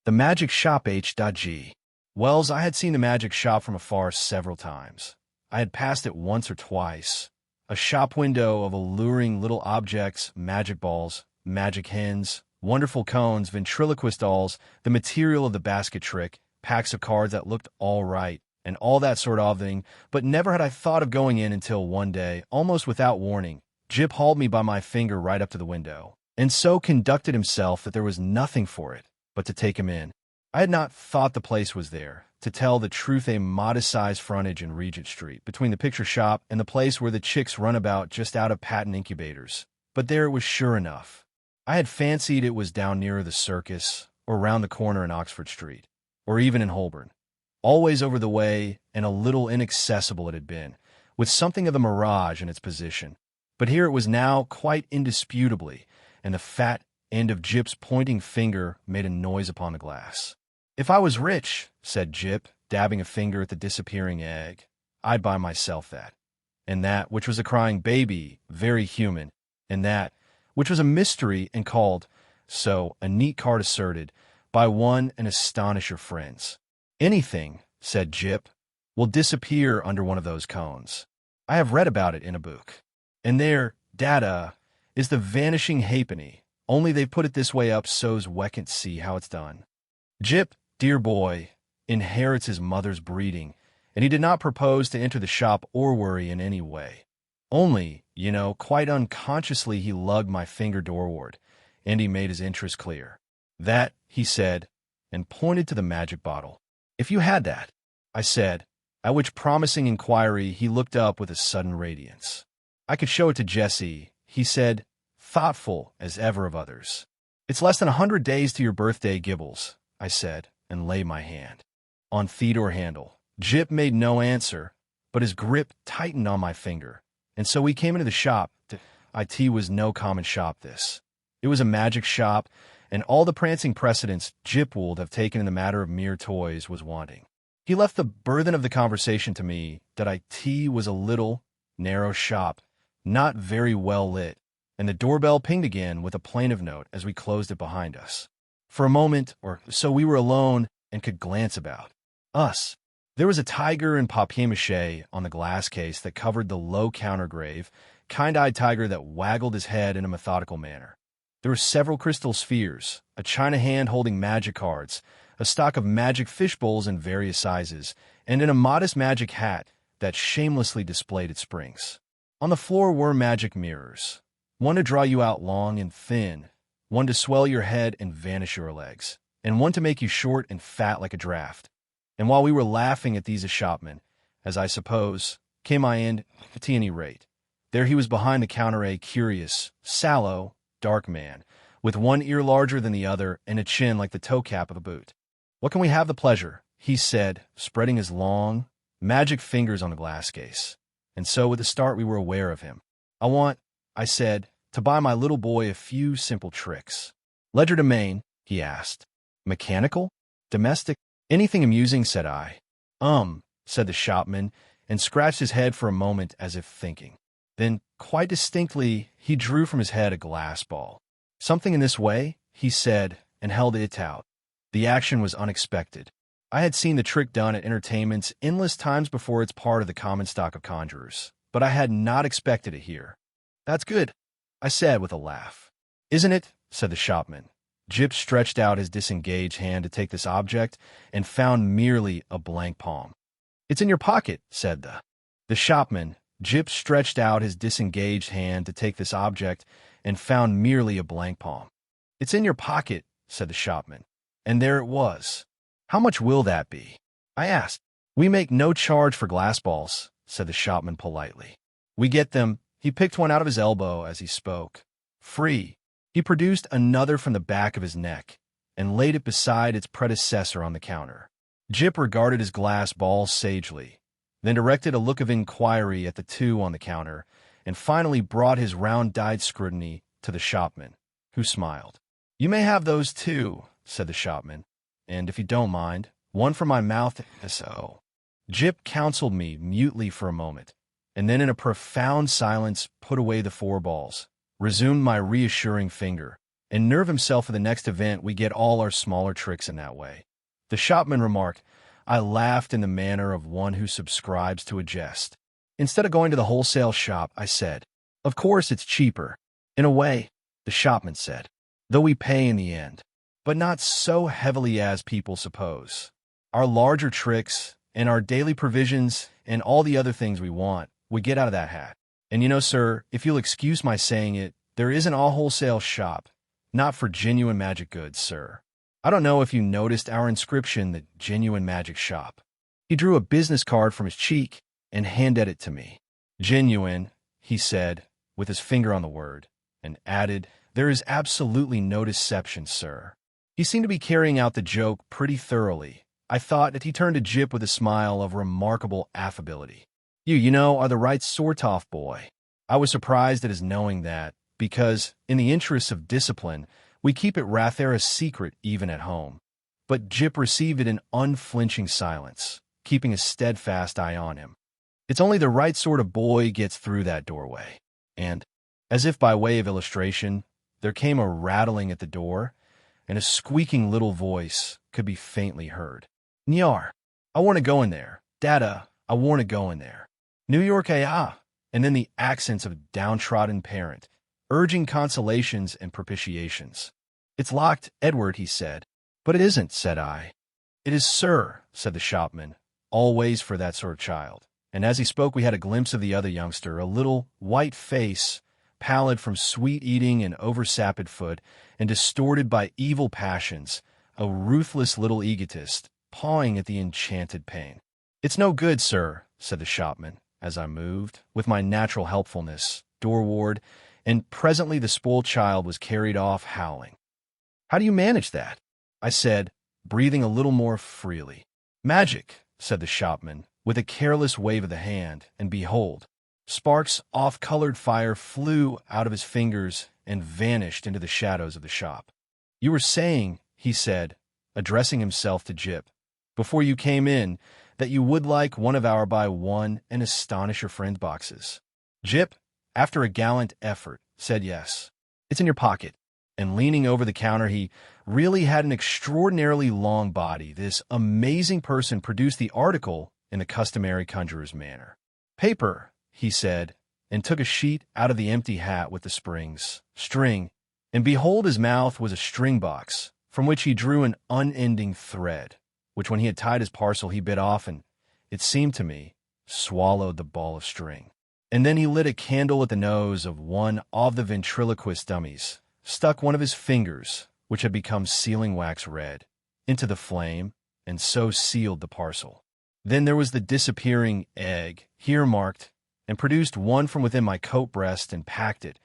The magic shop H.G. Wells, I had seen the magic shop from afar several times. I had passed it once or twice. A shop window of alluring little objects, magic balls, magic hens, wonderful cones, ventriloquist dolls, the material of the basket trick, packs of cards that looked all right, and all that sort of thing, but never had I thought of going in until one day, almost without warning, Jip hauled me by my finger right up to the window, and so conducted himself that there was nothing for it but to take him in. I had not thought the place was there. To tell the truth, a modest-sized frontage in Regent Street, between the picture shop and the place where the chicks run about just out of patent incubators. But there it was sure enough. I had fancied it was down nearer the circus, or round the corner in Oxford Street, or even in Holborn. Always over the way, and a little inaccessible it had been, with something of a mirage in its position. But here it was now, quite indisputably, and the fat end of Jip's pointing finger made a noise upon the glass. "If I was rich," said Jip, dabbing a finger at the disappearing egg, "I'd buy myself that. And that which was a crying baby, very human, and that which was a mystery and called, so a neat card asserted, by one and astonish your friends. Anything," said Jip, "will disappear under one of those cones. I have read about it in a book. And there, data, is the vanishing halfpenny, only they've put it this way up so's we can't see how it's done. Jip, dear boy, inherits his mother's breeding, and he did not propose to enter the shop or worry in any way. Only, quite unconsciously he lugged my finger doorward, and he made his interest clear. That, he said, and pointed to the magic bottle. If you had that, I said, at which promising inquiry he looked up with a sudden radiance. I could show it to Jessie, he said, thoughtful as ever of others. It's less than 100 days to your birthday, Gibbles, I said, and lay my hand on Theodore handle. Jip made no answer, but his grip tightened on my finger, and so we came into the shop. It was no common shop, this. It was a magic shop, and all the prancing precedence Jip would have taken in the matter of mere toys was wanting. He left the burthen of the conversation to me, that it was a little, narrow shop, not very well lit, and the doorbell pinged again with a plaintive note as we closed it behind us. For a moment or so we were alone and could glance about us. There was a tiger in papier-mâché on the glass case that covered the low countergrave, kind-eyed tiger that waggled his head in a methodical manner. There were several crystal spheres, a china hand holding magic cards, a stock of magic fish bowls in various sizes, and in a modest magic hat that shamelessly displayed its springs. On the floor were magic mirrors, one to draw you out long and thin, one to swell your head and vanish your legs, and one to make you short and fat like a draft. And while we were laughing at these shopmen, as I suppose, came my end, at any rate. There he was behind the counter, a curious, sallow, dark man, with one ear larger than the other and a chin like the toe cap of a boot. "What can we have the pleasure?" he said, spreading his long, magic fingers on the glass case. And so with a start we were aware of him. "I want," I said, "to buy my little boy a few simple tricks." "Legerdemain?" he asked. "Mechanical? Domestic? Anything amusing?" said I. Said the shopman, and scratched his head for a moment as if thinking. Then, quite distinctly, he drew from his head a glass ball. "Something in this way?" he said, and held it out. The action was unexpected. I had seen the trick done at entertainments endless times before. It's part of the common stock of conjurers, but I had not expected it here. "That's good," I said with a laugh. "Isn't it?" said the shopman. Jip stretched out his disengaged hand to take this object and found merely a blank palm. "It's in your pocket," said the shopman. Jip stretched out his disengaged hand to take this object and found merely a blank palm. "It's in your pocket," said the shopman. And there it was. "How much will that be?" I asked. "We make no charge for glass balls," said the shopman politely. "We get them," he picked one out of his elbow as he spoke, "free." He produced another from the back of his neck and laid it beside its predecessor on the counter. Jip regarded his glass ball sagely, then directed a look of inquiry at the two on the counter, and finally brought his round-eyed scrutiny to the shopman, who smiled. "You may have those too," said the shopman, "and if you don't mind, one for my mouth, so." Jip counseled me mutely for a moment, and then in a profound silence put away the 4 balls, resumed my reassuring finger, and nerve himself for the next event. We get all our smaller tricks in that way. The shopman remarked. I laughed in the manner of one who subscribes to a jest. Instead of going to the wholesale shop, I said, of course it's cheaper. In a way, the shopman said, though we pay in the end, but not so heavily as people suppose. Our larger tricks and our daily provisions and all the other things we want, we get out of that hat. And you know, sir, if you'll excuse my saying it, there isn't a wholesale shop, not for genuine magic goods, sir. I don't know if you noticed our inscription, the Genuine Magic Shop. He drew a business card from his cheek and handed it to me. Genuine, he said, with his finger on the word, and added, there is absolutely no deception, sir. He seemed to be carrying out the joke pretty thoroughly. I thought that he turned to Jip with a smile of remarkable affability. You know, are the right sort of boy. I was surprised at his knowing that, because, in the interests of discipline, we keep it rather a secret even at home. But Jip received it in unflinching silence, keeping a steadfast eye on him. It's only the right sort of boy gets through that doorway. And, as if by way of illustration, there came a rattling at the door, and a squeaking little voice could be faintly heard. Nyar, I want to go in there. Dada, I want to go in there. New York, and then the accents of a downtrodden parent, urging consolations and propitiations. It's locked, Edward, he said. But it isn't, said I. It is, sir, said the shopman, always for that sort of child. And as he spoke, we had a glimpse of the other youngster, a little white face, pallid from sweet eating and oversapid foot, and distorted by evil passions, a ruthless little egotist, pawing at the enchanted pain. It's no good, sir, said the shopman, as I moved, with my natural helpfulness, doorward, and presently the spoiled child was carried off howling. How do you manage that? I said, breathing a little more freely. Magic, said the shopman, with a careless wave of the hand, and behold, sparks off-colored fire flew out of his fingers and vanished into the shadows of the shop. You were saying, he said, addressing himself to Jip, before you came in, that you would like one of our buy one and astonish your friend boxes. Jip, after a gallant effort, said yes. It's in your pocket. And leaning over the counter, he really had an extraordinarily long body. This amazing person produced the article in the customary conjurer's manner. Paper, he said, and took a sheet out of the empty hat with the string, and behold, his mouth was a string box, from which he drew an unending thread, which when he had tied his parcel he bit off and, it seemed to me, swallowed the ball of string. And then he lit a candle at the nose of one of the ventriloquist dummies, stuck one of his fingers, which had become sealing wax red, into the flame, and so sealed the parcel. Then there was the disappearing egg, here marked, and produced one from within my coat breast and packed it,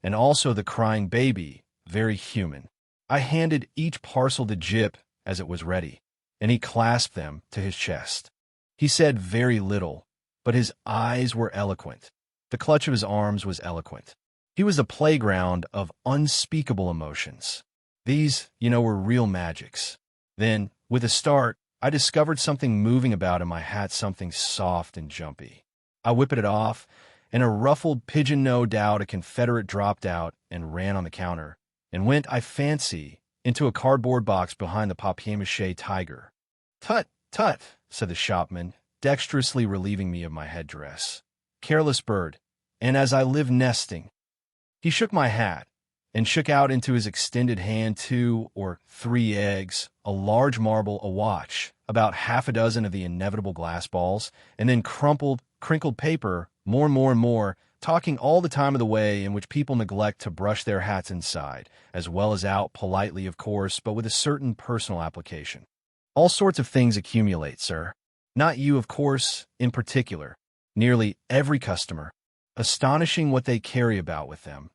and also the crying baby, very human. I handed each parcel to Jip as it was ready, and he clasped them to his chest. He said very little, but his eyes were eloquent. The clutch of his arms was eloquent. He was the playground of unspeakable emotions. These, were real magics. Then, with a start, I discovered something moving about in my hat, something soft and jumpy. I whipped it off, and a ruffled pigeon, no doubt a Confederate, dropped out and ran on the counter, and went, I fancy, into a cardboard box behind the papier-mâché tiger. Tut, tut, said the shopman, dexterously relieving me of my headdress. Careless bird, and as I live nesting. He shook my hat, and shook out into his extended hand 2 or 3 eggs, a large marble, a watch, about half a dozen of the inevitable glass balls, and then crinkled paper, more and more, talking all the time of the way in which people neglect to brush their hats inside, as well as out, politely, of course, but with a certain personal application. All sorts of things accumulate, sir. Not you, of course, in particular. Nearly every customer. Astonishing what they carry about with them.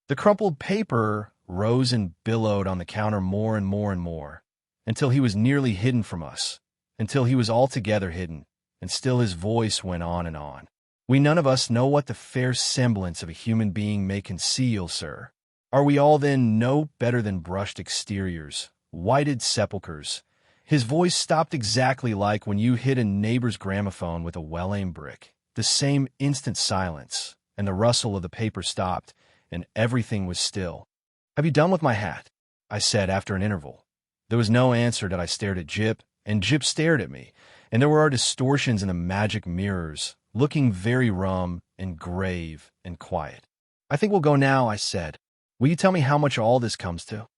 The crumpled paper rose and billowed on the counter more and more, until he was nearly hidden from us, until he was altogether hidden, and still his voice went on and on. We none of us know what the fair semblance of a human being may conceal, sir. Are we all then no better than brushed exteriors, whited sepulchres? His voice stopped exactly like when you hit a neighbor's gramophone with a well-aimed brick. The same instant silence, and the rustle of the paper stopped, and everything was still. "Have you done with my hat?" I said after an interval. There was no answer that I stared at Jip, and Jip stared at me, and there were our distortions in the magic mirrors, looking very rum and grave and quiet. "I think we'll go now," I said. "Will you tell me how much all this comes to?"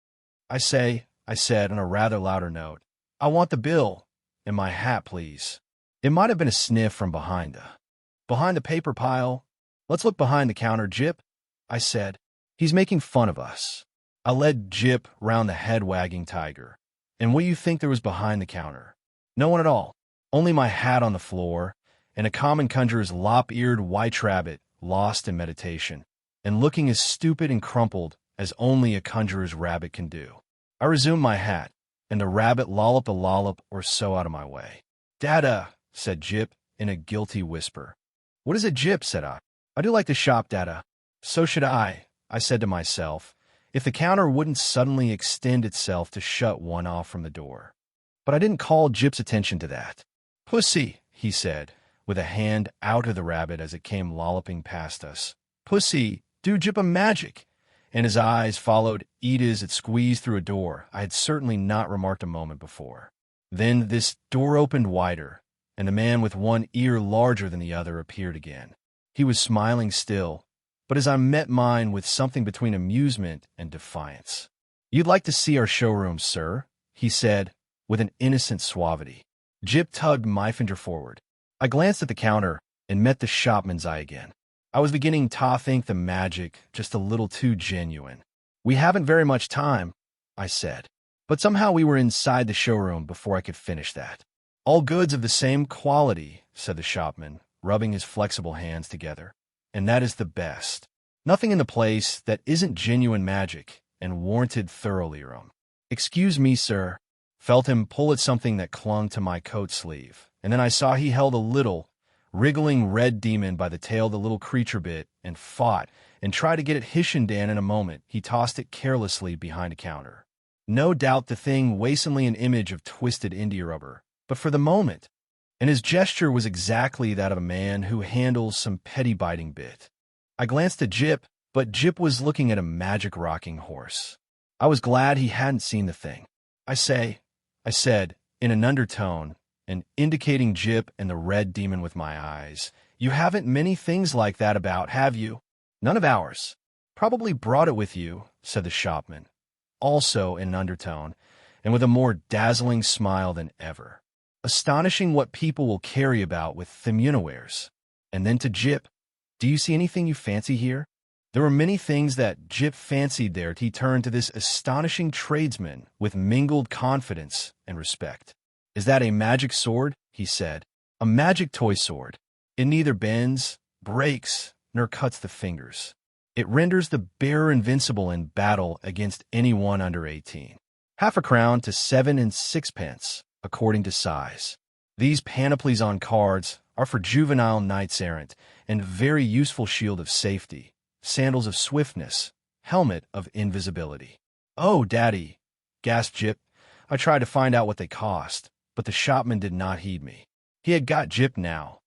I said on a rather louder note, "I want the bill and my hat, please." It might have been a sniff from behind the paper pile. "Let's look behind the counter, Jip," I said. "He's making fun of us." I led Jip round the head-wagging tiger. "And what do you think there was behind the counter?" "No one at all. Only my hat on the floor, and a common conjurer's lop-eared white rabbit lost in meditation, and looking as stupid and crumpled as only a conjurer's rabbit can do." I resumed my hat, and the rabbit lolloped a lollop or so out of my way. "Dada," said Jip in a guilty whisper. "What is it, Jip?" said I. "I do like to shop, Dada." "So should I said to myself, if the counter wouldn't suddenly extend itself to shut one off from the door. But I didn't call Jip's attention to that. "Pussy," he said, with a hand out of the rabbit as it came lolloping past us. "Pussy, do Jip a magic." And his eyes followed it as it squeezed through a door I had certainly not remarked a moment before. Then this door opened wider, and the man with one ear larger than the other appeared again. He was smiling still, but as I met mine with something between amusement and defiance. "You'd like to see our showroom, sir?" he said, with an innocent suavity. Jip tugged my finger forward. I glanced at the counter and met the shopman's eye again. I was beginning to think the magic just a little too genuine. "We haven't very much time," I said. But somehow we were inside the showroom before I could finish that. "All goods of the same quality," said the shopman, rubbing his flexible hands together. "And that is the best. Nothing in the place that isn't genuine magic and warranted thoroughly." "Excuse me, sir." Felt him pull at something that clung to my coat sleeve, and then I saw he held a little, wriggling red demon by the tail. The little creature bit and fought and tried to get at Hishindan. In a moment, he tossed it carelessly behind a counter. No doubt the thing wastingly an image of twisted India rubber, but for the moment, and his gesture was exactly that of a man who handles some petty biting bit. I glanced at Jip, but Jip was looking at a magic rocking horse. I was glad he hadn't seen the thing. I said, in an undertone, and indicating Jip and the red demon with my eyes, "You haven't many things like that about, have you?" "None of ours." "Probably brought it with you," said the shopman, also in an undertone, and with a more dazzling smile than ever. "Astonishing what people will carry about with them unawares." And then to Jip, "Do you see anything you fancy here?" There were many things that Jip fancied there. He turned to this astonishing tradesman with mingled confidence and respect. "Is that a magic sword?" he said. "A magic toy sword. It neither bends, breaks, nor cuts the fingers. It renders the bearer invincible in battle against anyone under 18. Half a crown to 7 and 6 pence, according to size. These panoplies on cards are for juvenile knights-errant, and very useful shield of safety, sandals of swiftness, helmet of invisibility." "Oh, Daddy," gasped Jip. I tried to find out what they cost, but the shopman did not heed me. He had got Jip now.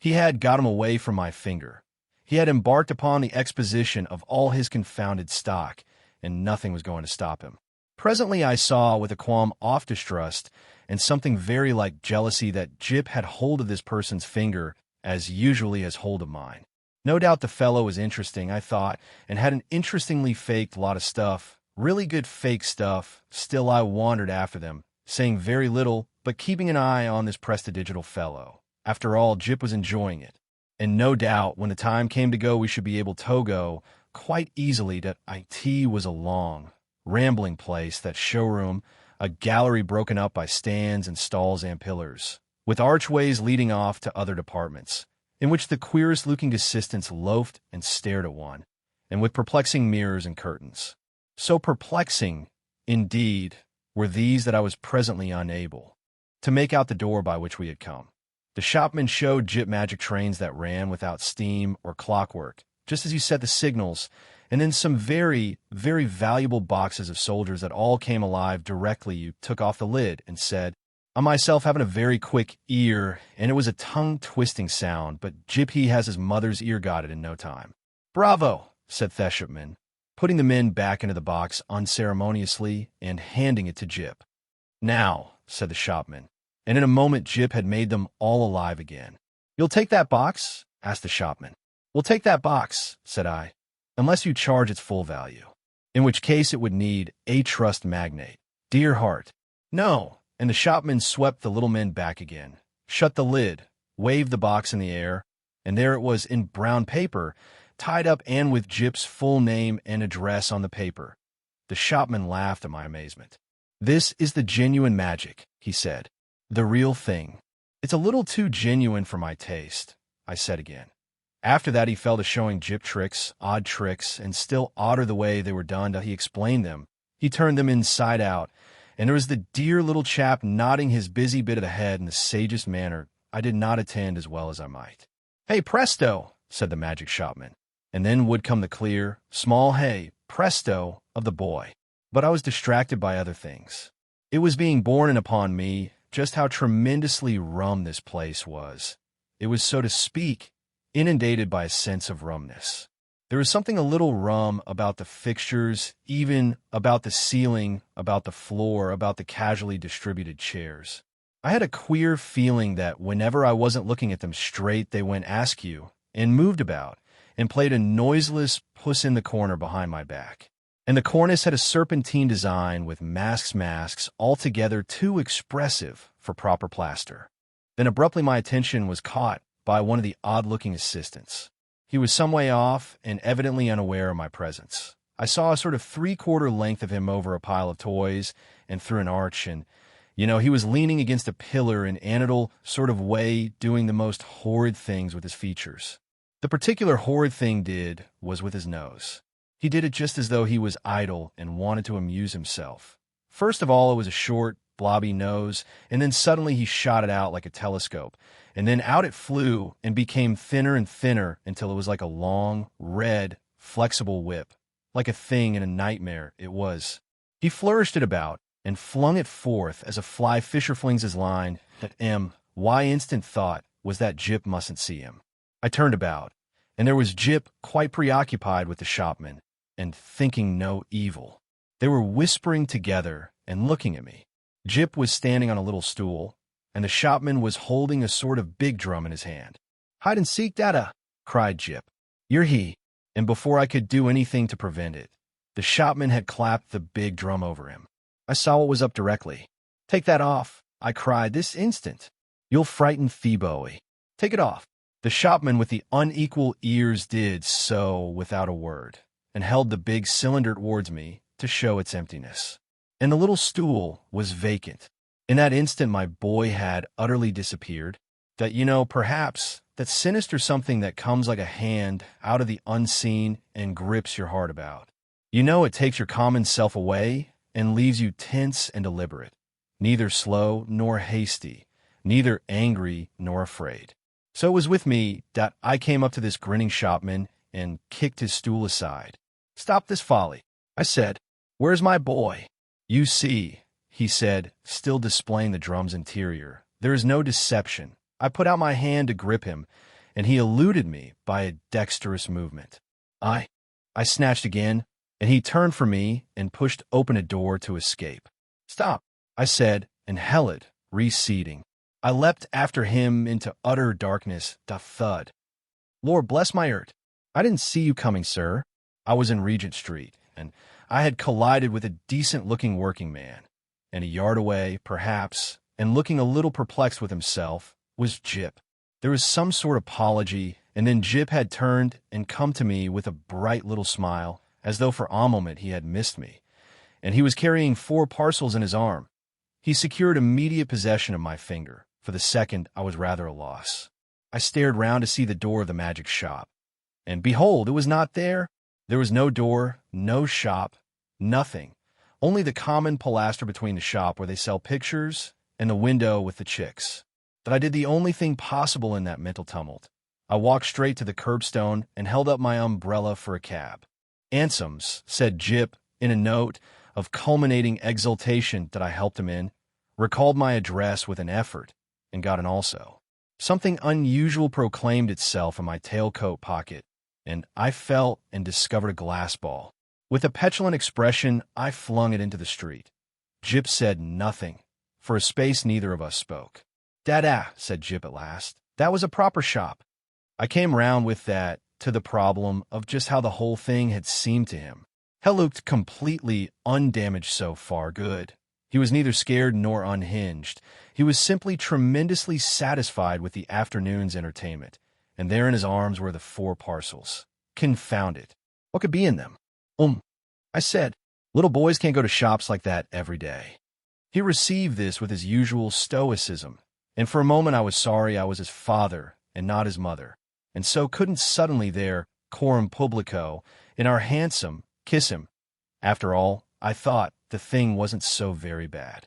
He had got him away from my finger. He had embarked upon the exposition of all his confounded stock, and nothing was going to stop him. Presently I saw, with a qualm of distrust and something very like jealousy, that Jip had hold of this person's finger as usually has hold of mine. No doubt the fellow was interesting, I thought, and had an interestingly faked lot of stuff, really good fake stuff. Still I wandered after them, saying very little, but keeping an eye on this prestidigital fellow. After all, Jip was enjoying it. And no doubt, when the time came to go, we should be able to go quite easily. That it was a long, rambling place, that showroom, a gallery broken up by stands and stalls and pillars, with archways leading off to other departments, in which the queerest-looking assistants loafed and stared at one, and with perplexing mirrors and curtains. So perplexing, indeed, were these that I was presently unable to make out the door by which we had come. The shopman showed Jip magic trains that ran without steam or clockwork, just as you set the signals, and then some very, very valuable boxes of soldiers that all came alive directly you took off the lid and said, "I myself having a very quick ear," and it was a tongue-twisting sound, but Jip he has his mother's ear got it in no time. "Bravo," said the shopman. putting the men back into the box unceremoniously and handing it to Jip. "Now," said the shopman, and in a moment Jip had made them all alive again. "You'll take that box?" asked the shopman. "We'll take that box," said I, "unless you charge its full value, in which case it would need a trust magnate. Dear heart." "No," and the shopman swept the little men back again, shut the lid, waved the box in the air, and there it was in brown paper, tied up and with Jip's full name and address on the paper. The shopman laughed at my amazement. "This is the genuine magic," he said. "The real thing." "It's a little too genuine for my taste," I said again. After that he fell to showing Jip tricks, odd tricks, and still odder the way they were done till he explained them. He turned them inside out, and there was the dear little chap nodding his busy bit of the head in the sagest manner I did not attend as well as I might. "Hey, presto," said the magic shopman, and then would come the clear, small hey, presto of the boy. But I was distracted by other things. It was being borne in upon me just how tremendously rum this place was. It was, so to speak, inundated by a sense of rumness. There was something a little rum about the fixtures, even about the ceiling, about the floor, about the casually distributed chairs. I had a queer feeling that whenever I wasn't looking at them straight, they went askew and moved about and played a noiseless puss-in-the-corner behind my back. And the cornice had a serpentine design with masks altogether too expressive for proper plaster. Then abruptly my attention was caught by one of the odd-looking assistants. He was some way off and evidently unaware of my presence. I saw a sort of three-quarter length of him over a pile of toys and through an arch, and, he was leaning against a pillar in an idle sort of way, doing the most horrid things with his features. The particular horrid thing was with his nose. He did it just as though he was idle and wanted to amuse himself. First of all, it was a short, blobby nose, and then suddenly he shot it out like a telescope, and then out it flew and became thinner and thinner until it was like a long, red, flexible whip, like a thing in a nightmare it was. He flourished it about and flung it forth as a fly fisher flings his line, and my instant thought was that Jip mustn't see him. I turned about, and there was Jip quite preoccupied with the shopman, and thinking no evil. They were whispering together and looking at me. Jip was standing on a little stool, and the shopman was holding a sort of big drum in his hand. "Hide and seek, data!" cried Jip. "You're he." And before I could do anything to prevent it, the shopman had clapped the big drum over him. I saw what was up directly. "Take that off," I cried, "this instant. You'll frighten Theboe. Take it off." The shopman with the unequal ears did so without a word, and held the big cylinder towards me to show its emptiness. And the little stool was vacant. In that instant my boy had utterly disappeared. That, perhaps, that sinister something that comes like a hand out of the unseen and grips your heart about. It takes your common self away and leaves you tense and deliberate, neither slow nor hasty, neither angry nor afraid. So it was with me that I came up to this grinning shopman and kicked his stool aside. "Stop this folly," I said. "Where's my boy?" "You see," he said, still displaying the drum's interior, "there is no deception." I put out my hand to grip him, and he eluded me by a dexterous movement. I snatched again, and he turned from me and pushed open a door to escape. "Stop," I said, and held it, receding. I leapt after him into utter darkness, thud. "Lord bless my earth! I didn't see you coming, sir." I was in Regent Street, and I had collided with a decent-looking working man, and a yard away, perhaps, and looking a little perplexed with himself, was Jip. There was some sort of apology, and then Jip had turned and come to me with a bright little smile, as though for a moment he had missed me, and he was carrying 4 parcels in his arm. He secured immediate possession of my finger. For the second, I was rather a loss. I stared round to see the door of the magic shop, and behold, it was not there. There was no door, no shop, nothing, only the common pilaster between the shop where they sell pictures and the window with the chicks. That I did the only thing possible in that mental tumult. I walked straight to the curbstone and held up my umbrella for a cab. "Ansoms," said Jip in a note of culminating exultation that I helped him in, recalled my address with an effort, and got an also. Something unusual proclaimed itself in my tailcoat pocket, and I felt and discovered a glass ball. With a petulant expression, I flung it into the street. Jip said nothing. For a space, neither of us spoke. "Dada," said Jip at last. "That was a proper shop." I came round with that to the problem of just how the whole thing had seemed to him. Hell looked completely undamaged so far. Good. He was neither scared nor unhinged. He was simply tremendously satisfied with the afternoon's entertainment. And there in his arms were the 4 parcels. Confound it. What could be in them? I said. Little boys can't go to shops like that every day. He received this with his usual stoicism, and for a moment I was sorry I was his father and not his mother, and so couldn't suddenly there, coram publico, in our hansom, kiss him. After all, I thought the thing wasn't so very bad.